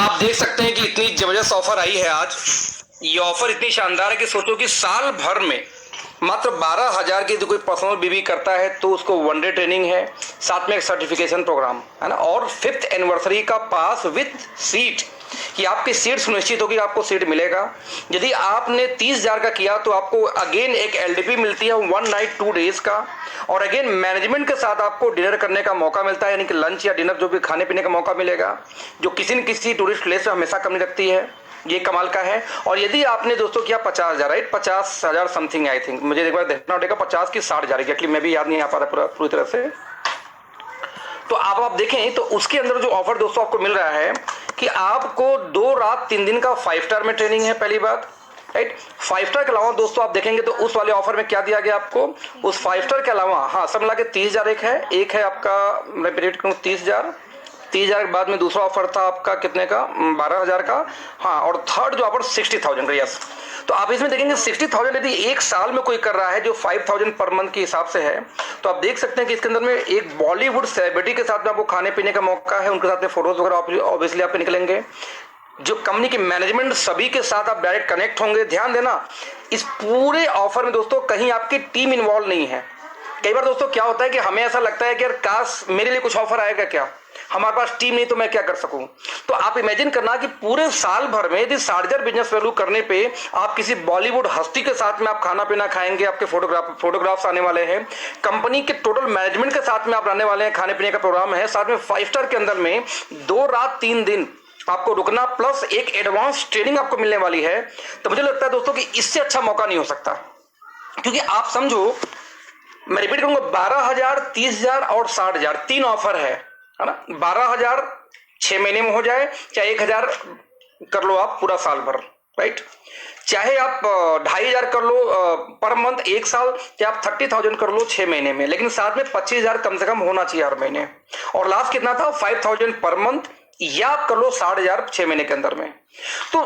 आप देख सकते हैं कि इतनी जबरदस्त ऑफर आई है आज। ये ऑफर इतनी शानदार है कि सोचो कि साल भर में मात्र 12,000 की यदि कोई पर्सनल बीवी करता है तो उसको वनडे ट्रेनिंग है, साथ में एक सर्टिफिकेशन प्रोग्राम है ना, और 5th एनिवर्सरी का पास विथ सीट कि आपकी सीट सुनिश्चित होगी, आपको सीट मिलेगा। यदि आपने 30,000 का किया तो आपको अगेन एक एलडीपी मिलती है 1 नाइट 2 डेज का, और अगेन मैनेजमेंट के साथ आपको डिनर करने का मौका मिलता है, यानी कि लंच या डिनर जो भी खाने पीने का मौका मिलेगा, जो किसी न किसी टूरिस्ट प्लेस में हमेशा कमी रखती है। ये कमाल का है। और यदि आपने दोस्तों किया 50,000, राइट, 50,000 समथिंग, आई थिंक, मुझे एक बार देखना पड़ेगा 50 की 60,000 एक्चुअली मैं भी याद नहीं आ पा रहा पूरी तरह से। तो आप देखें तो उसके अंदर जो ऑफर दोस्तों आपको मिल रहा है कि आपको 2 रात 3 दिन का 5 स्टार में ट्रेनिंग है, पहली बात, राइट। 5 स्टार के अलावा दोस्तों आप देखेंगे तो उस वाले ऑफर में क्या दिया गया आपको, उस 5 स्टार के अलावा, हाँ, सब मिला के 30,000 एक है आपका, मैं रिपीट करूँ, 30,000 के बाद में दूसरा ऑफर था आपका कितने का, 12,000 का, हाँ, और थर्ड जो ऑफर 60,000 का, यस। तो आप इसमें देखेंगे 60,000 यदि एक साल में कोई कर रहा है जो 5,000 पर मंथ के हिसाब से है, तो आप देख सकते हैं कि इसके अंदर में एक बॉलीवुड सेलिब्रिटी के साथ में आपको खाने पीने का मौका है, उनके साथ में फोटोज वगैरह ऑब्वियसली आपके निकलेंगे, जो कंपनी की मैनेजमेंट सभी के साथ आप डायरेक्ट कनेक्ट होंगे। ध्यान देना, इस पूरे ऑफर में दोस्तों कहीं आपकी टीम इन्वॉल्व नहीं है। कई बार दोस्तों क्या होता है कि हमें ऐसा लगता है कि यार काश मेरे लिए कुछ ऑफर आएगा, क्या हमारे पास टीम नहीं तो मैं क्या कर सकूं। तो आप इमेजिन करना कि पूरे साल भर में यदि 60,000 बिजनेस वैल्यू करने पे आप किसी बॉलीवुड हस्ती के साथ में आप खाना पीना खाएंगे, आपके फोटोग्राफ्स आने वाले हैं, कंपनी के टोटल मैनेजमेंट के साथ में आप रहने वाले हैं, खाने पीने का प्रोग्राम है, साथ में 5 स्टार के अंदर में 2 रात 3 दिन आपको रुकना, प्लस एक एडवांस ट्रेनिंग आपको मिलने वाली है। तो मुझे लगता है दोस्तों कि इससे अच्छा मौका नहीं हो सकता। क्योंकि आप समझो, मैं रिपीट करूंगा, 12,000, 30,000 और 60,000 तीन ऑफर है ना। 12,000 6 महीने में हो जाए, चाहे 1,000 कर लो आप पूरा साल भर, राइट, चाहे आप 2,500 कर लो पर मंथ एक साल, चाहे आप 30,000 कर लो 6 महीने में, लेकिन साथ में 25,000 कम से कम होना चाहिए हर महीने। और लास्ट कितना था, 5,000 पर मंथ, या आप कर लो 60,000 6 महीने के अंदर में। तो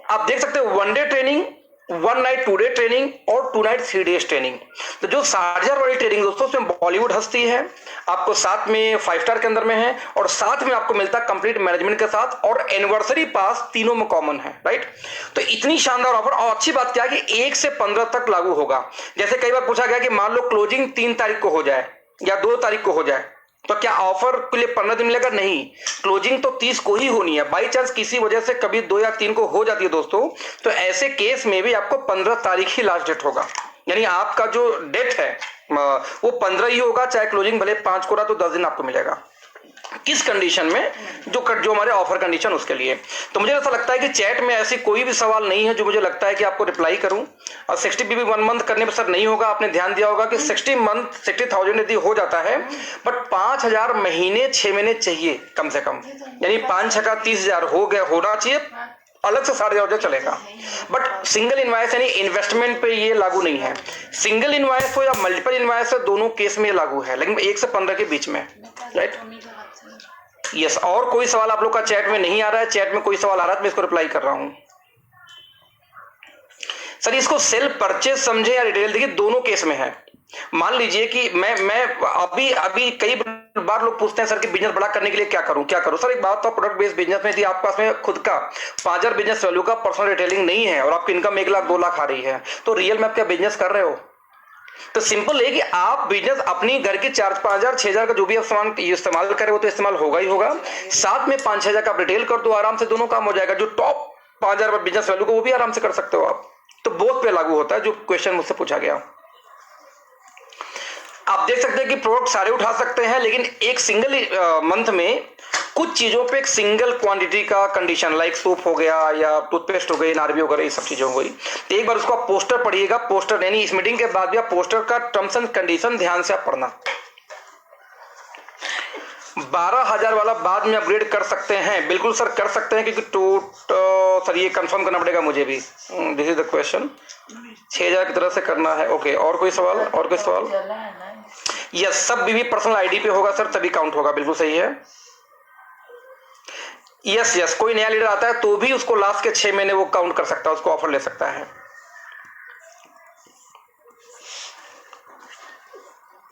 आप देख सकते हो, 1 day training, 1 night 2 day training और 2 नाइट 3 डेज ट्रेनिंग। तो जो 60,000 वाली ट्रेनिंग दोस्तों, उसमें बॉलीवुड हस्ती है, आपको साथ में 5 स्टार के अंदर में है, और साथ में आपको मिलता है कंप्लीट मैनेजमेंट के साथ, और एनिवर्सरी पास तीनों में कॉमन है, राइट। तो इतनी शानदार ऑफर, और अच्छी बात क्या है कि 1 से 15 तक लागू होगा। जैसे कई बार पूछा गया कि मान लो क्लोजिंग 3 तारीख को हो जाए या 2 तारीख को हो जाए, तो क्या ऑफर के लिए 15 दिन मिलेगा? नहीं, क्लोजिंग तो 30 को ही होनी है। बाई चांस किसी वजह से कभी 2 या 3 को हो जाती है दोस्तों, तो ऐसे केस में भी आपको 15 तारीख ही लास्ट डेट होगा, यानी आपका जो डेट है वो 15 ही होगा, चाहे क्लोजिंग भले 5 को रहा तो 10 दिन आपको मिलेगा। किस कंडीशन में, जो हमारे ऑफर कंडीशन उसके लिए। तो मुझे ऐसा लगता है कि चैट में ऐसी कोई भी सवाल नहीं है जो मुझे लगता है कि आपको रिप्लाई करूं। और 60 बीबी 1 मंथ करने पर सर नहीं होगा, आपने ध्यान दिया होगा कि 60,000 यदि हो जाता है, बट 5,000 महीने 6 महीने चाहिए कम से कम, यानी 5 6 का 30,000 हो गया, होना चाहिए, अलग से 60,000 चलेगा। बट सिंगल इनवॉइस यानी इन्वेस्टमेंट पे ये लागू नहीं है। सिंगल इनवॉइस हो या मल्टीपल इनवॉइस हो, दोनों केस में लागू है, लेकिन 1 से 15 के बीच में, राइट। यस, और कोई सवाल आप लोग का चैट में नहीं आ रहा है? चैट में कोई सवाल आ रहा है तो मैं इसको रिप्लाई कर रहा हूं। सर इसको सेल परचेज समझे या रिटेल, देखिए दोनों केस में है। मान लीजिए कि मैं अभी कई बार लोग पूछते हैं सर कि बिजनेस बड़ा करने के लिए क्या करूं। सर एक बात तो, प्रोडक्ट बेस्ड बिजनेस में यदि आपके पास में खुद का 5,000 बिजनेस वैल्यू का पर्सनल रिटेलिंग नहीं है और आपकी इनकम 1 लाख 2 लाख आ रही है, तो रियल में आप क्या बिजनेस कर रहे हो? तो सिंपल है कि आप बिजनेस अपनी घर के 4-5,000 6,000 का जो भी आप सामान इस्तेमाल करें वो तो इस्तेमाल होगा ही होगा, साथ में 5-6,000 का रिटेल कर दो, आराम से दोनों काम हो जाएगा। जो टॉप 5,000 बिजनेस वैल्यू को वो भी आराम से कर सकते हो आप। तो बोथ पे लागू होता है जो क्वेश्चन मुझसे पूछा गया। आप देख सकते हैं कि प्रोडक्ट सारे उठा सकते हैं, लेकिन एक सिंगल मंथ में कुछ चीजों पे एक सिंगल क्वांटिटी का कंडीशन, लाइक सूप हो गया या टूथपेस्ट हो गई, नारबी वगैरह, ये सब चीजों हो गई। तो एक बार उसको आप पोस्टर पढ़िएगा, पोस्टर यानी इस मीटिंग के बाद भी आप पोस्टर का टर्म्स एंड कंडीशन ध्यान से आप पढ़ना। 12,000 वाला बाद में अपग्रेड कर सकते हैं, बिल्कुल सर कर सकते हैं, क्योंकि सर ये कंफर्म करना पड़ेगा मुझे भी, दिस इज द क्वेश्चन, 6,000 की तरह से करना है। ओके, और कोई सवाल? और कोई सवाल? यस, सब बीवी पर्सनल आईडी पे होगा सर, तभी काउंट होगा, बिल्कुल सही है। यस, कोई नया लीडर आता है तो भी उसको लास्ट के 6 महीने वो काउंट कर सकता है, उसको ऑफर ले सकता है।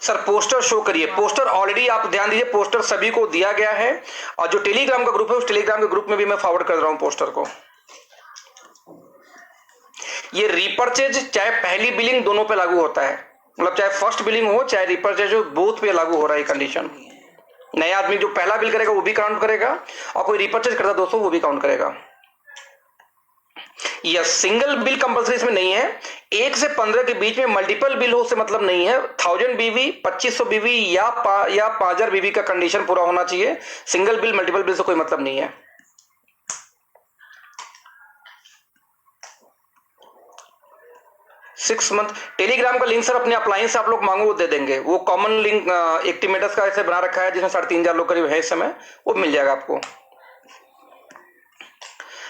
सर सर पोस्टर शो करिए। पोस्टर ऑलरेडी आप ध्यान दीजिए, पोस्टर सभी को दिया गया है, और जो टेलीग्राम का ग्रुप है उस टेलीग्राम के ग्रुप में भी मैं फॉरवर्ड कर रहा हूं पोस्टर को। ये रीपर्चेज चाहे पहली बिलिंग दोनों पे लागू होता है, मतलब चाहे फर्स्ट बिलिंग हो चाहे रीपर्चेज हो, बोथ पे लागू हो रहा है कंडीशन। नया आदमी जो पहला बिल करेगा वो भी काउंट करेगा, और कोई रीपर्चेज करता दोस्तों वो भी काउंट करेगा। यह सिंगल बिल कंपल्सरी इसमें नहीं है। 1 से 15 के बीच में मल्टीपल बिल हो से मतलब नहीं है। 1000 बीवी, 2500 बीवी या 5000 बीवी का कंडीशन पूरा होना चाहिए। सिंगल बिल मल्टीपल बिल से कोई मतलब नहीं है। सिक्स मंथ टेलीग्राम का लिंक सर अपने अप्लायंस से आप लोग मांगो वो दे देंगे। वो कॉमन लिंक एक्टिमेटर्स का ऐसे बना रखा है जिसमें 3500 लोग करीब है इस समय, वो मिल जाएगा आपको।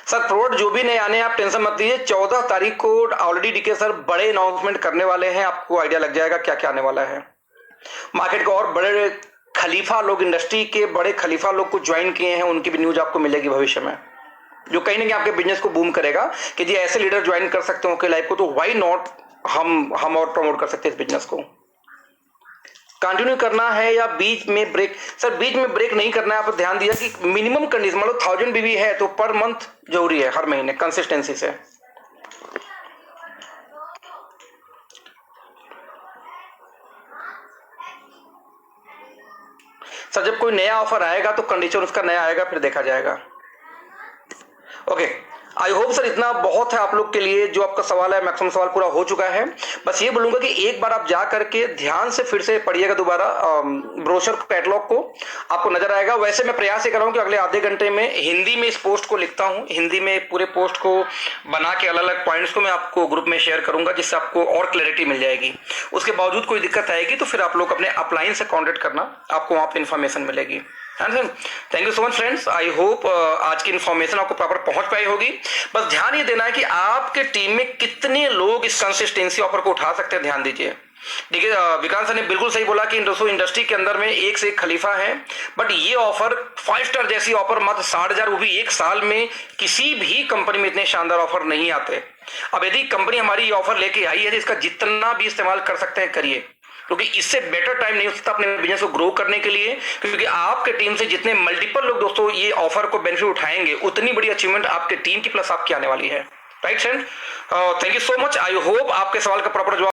सर प्रोडक्ट जो भी नए आने हैं आप टेंशन मत लीजिए। 14 तारीख को ऑलरेडी डीके सर बड़े अनाउंसमेंट करने वाले हैं, आपको आइडिया लग जाएगा क्या क्या आने वाला है। मार्केट को और बड़े खलीफा लोग, इंडस्ट्री के बड़े खलीफा लोग को ज्वाइन किए हैं, उनकी भी न्यूज आपको मिलेगी भविष्य में, जो कहीं ना कहीं आपके बिजनेस को बूम करेगा कि जी ऐसे लीडर ज्वाइन कर सकते हो लाइफ को, तो व्हाई नॉट हम और प्रमोट कर सकते हैं इस बिजनेस को। कंटिन्यू करना है या बीच में ब्रेक? सर बीच में ब्रेक नहीं करना है। आप ध्यान दीजिए कि मिनिमम कंडीशन मतलब 1000 बीवी है तो पर मंथ जरूरी है, हर महीने कंसिस्टेंसी से। सर जब कोई नया ऑफर आएगा तो कंडीशन उसका नया आएगा, फिर देखा जाएगा। ओके, आई होप सर इतना बहुत है आप लोग के लिए। जो आपका सवाल है मैक्सिमम सवाल पूरा हो चुका है। बस ये बोलूंगा कि एक बार आप जा करके ध्यान से फिर से पढ़िएगा दोबारा ब्रोशर कैटलॉग को, आपको नजर आएगा। वैसे मैं प्रयास ये कर रहा हूँ कि अगले आधे घंटे में हिंदी में इस पोस्ट को लिखता हूँ, हिंदी में पूरे पोस्ट को बना के अलग अलग पॉइंट्स को मैं आपको ग्रुप में शेयर करूंगा, जिससे आपको और क्लैरिटी मिल जाएगी। उसके बावजूद कोई दिक्कत आएगी तो फिर आप लोग अपने अपलाइन से कॉन्टेक्ट करना, आपको वहां पर इंफॉर्मेशन मिलेगी। Thank you so much friends. I hope आज की इन्फॉर्मेशन आपको प्रॉपर पहुंच पाई होगी। बस ध्यान ये देना है कि आपके टीम में कितने लोग इस कंसिस्टेंसी ऑफर को उठा सकते हैं, ध्यान दीजिए। देखिए विकास सर ने बिल्कुल सही बोला कि इंडस्ट्री के अंदर में एक से एक खलीफा है, बट ये ऑफर 5 स्टार जैसी ऑफर मात्र 60,000, वो भी एक साल में किसी भी कंपनी में इतने शानदार ऑफर नहीं आते। अब यदि कंपनी हमारी ये ऑफर लेके आई है तो इसका जितना भी इस्तेमाल कर सकते हैं करिए, क्योंकि इससे बेटर टाइम नहीं हो सकता अपने बिजनेस को ग्रो करने के लिए। क्योंकि आपके टीम से जितने मल्टीपल लोग दोस्तों ये ऑफर को बेनिफिट उठाएंगे, उतनी बड़ी अचीवमेंट आपके टीम की प्लस आपकी आने वाली है। Right friend, thank you so much. I hope आपके सवाल का प्रॉपर जवाब